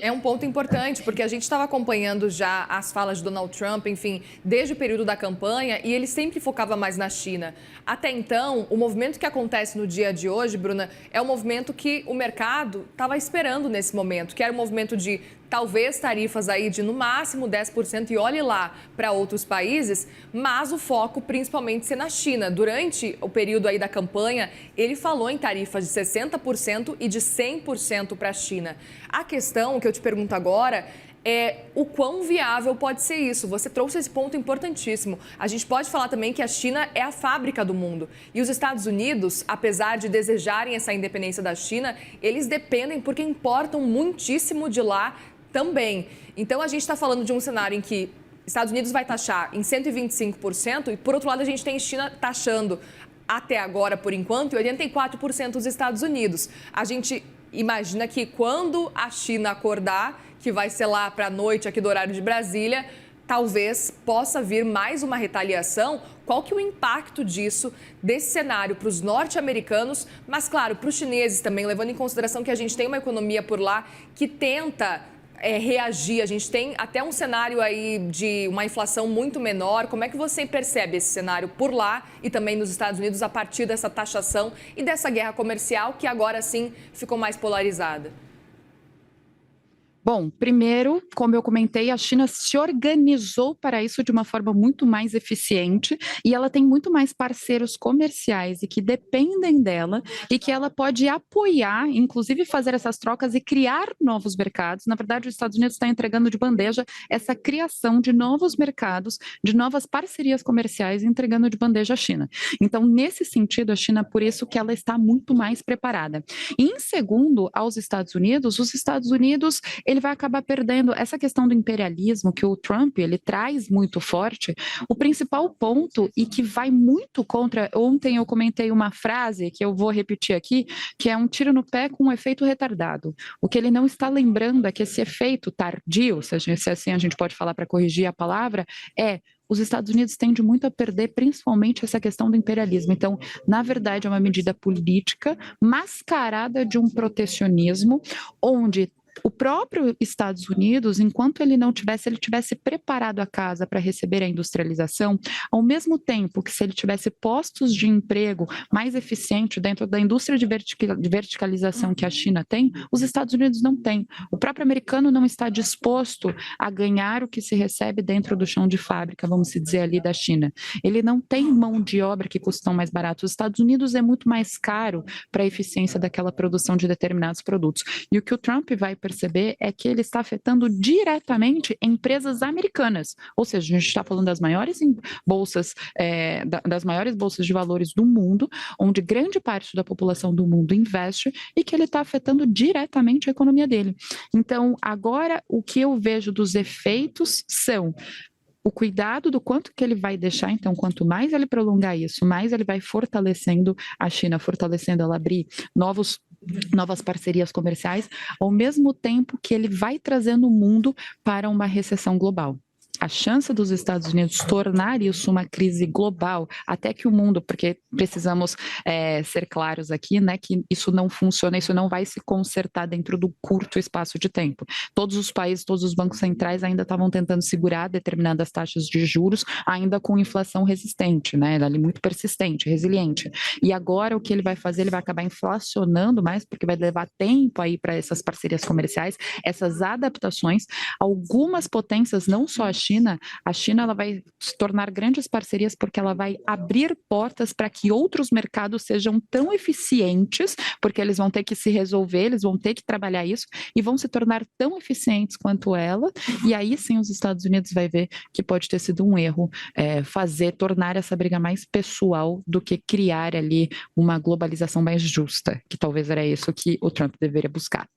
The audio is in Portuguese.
É um ponto importante, porque a gente estava acompanhando já as falas de Donald Trump, enfim, desde o período da campanha, e ele sempre focava mais na China. Até então, o movimento que acontece no dia de hoje, Bruna, é um movimento que o mercado estava esperando nesse momento, que era um movimento de talvez tarifas aí de no máximo 10% e olhe lá para outros países, mas o foco principalmente ser na China. Durante o período aí da campanha, ele falou em tarifas de 60% e de 100% para a China. A questão que eu te pergunto agora é o quão viável pode ser isso. Você trouxe esse ponto importantíssimo. A gente pode falar também que a China é a fábrica do mundo. E os Estados Unidos, apesar de desejarem essa independência da China, eles dependem porque importam muitíssimo de lá também. Então, a gente está falando de um cenário em que Estados Unidos vai taxar em 125% e, por outro lado, a gente tem China taxando até agora, por enquanto, em 84% os Estados Unidos. A gente imagina que quando a China acordar, que vai ser lá para a noite aqui do horário de Brasília, talvez possa vir mais uma retaliação. Qual que é o impacto disso, desse cenário para os norte-americanos, mas, claro, para os chineses também, levando em consideração que a gente tem uma economia por lá que tenta reagir. A gente tem até um cenário aí de uma inflação muito menor. Como é que você percebe esse cenário por lá e também nos Estados Unidos a partir dessa taxação e dessa guerra comercial que agora sim ficou mais polarizada? Bom, primeiro, como eu comentei, a China se organizou para isso de uma forma muito mais eficiente e ela tem muito mais parceiros comerciais e que dependem dela e que ela pode apoiar, inclusive fazer essas trocas e criar novos mercados. Na verdade, os Estados Unidos está entregando de bandeja essa criação de novos mercados, de novas parcerias comerciais, entregando de bandeja à China. Então, nesse sentido, a China, por isso que ela está muito mais preparada. E, em segundo, aos Estados Unidos, os Estados Unidos ele vai acabar perdendo essa questão do imperialismo que o Trump ele traz muito forte. O principal ponto e que vai muito contra, ontem eu comentei uma frase que eu vou repetir aqui, que é um tiro no pé com um efeito retardado. O que ele não está lembrando é que esse efeito tardio, se assim a gente pode falar para corrigir a palavra, os Estados Unidos tendem muito a perder, principalmente essa questão do imperialismo. Então, na verdade, é uma medida política mascarada de um protecionismo, onde o próprio Estados Unidos, enquanto ele não tivesse, ele tivesse preparado a casa para receber a industrialização, ao mesmo tempo que se ele tivesse postos de emprego mais eficientes dentro da indústria de verticalização que a China tem, os Estados Unidos não têm. O próprio americano não está disposto a ganhar o que se recebe dentro do chão de fábrica, vamos dizer ali, da China. Ele não tem mão de obra que custam mais barato. Os Estados Unidos é muito mais caro para a eficiência daquela produção de determinados produtos. E o que o Trump vai perceber é que ele está afetando diretamente empresas americanas, ou seja, a gente está falando das maiores bolsas, das maiores bolsas de valores do mundo, onde grande parte da população do mundo investe e que ele está afetando diretamente a economia dele. Então, agora o que eu vejo dos efeitos são o cuidado do quanto que ele vai deixar, então, quanto mais ele prolongar isso, mais ele vai fortalecendo a China, fortalecendo ela abrir novas parcerias comerciais, ao mesmo tempo que ele vai trazendo o mundo para uma recessão global. A chance dos Estados Unidos tornar isso uma crise global, até que o mundo, porque precisamos ser claros aqui, né, que isso não funciona, isso não vai se consertar dentro do curto espaço de tempo. Todos os países, todos os bancos centrais ainda estavam tentando segurar determinadas taxas de juros, ainda com inflação resistente, né, ali muito persistente, resiliente. E agora o que ele vai fazer, ele vai acabar inflacionando mais, porque vai levar tempo aí para essas parcerias comerciais, essas adaptações. Algumas potências, não só a China ela vai se tornar grandes parcerias porque ela vai abrir portas para que outros mercados sejam tão eficientes, porque eles vão ter que se resolver, eles vão ter que trabalhar isso e vão se tornar tão eficientes quanto ela, e aí sim os Estados Unidos vai ver que pode ter sido um erro tornar essa briga mais pessoal do que criar ali uma globalização mais justa, que talvez era isso que o Trump deveria buscar.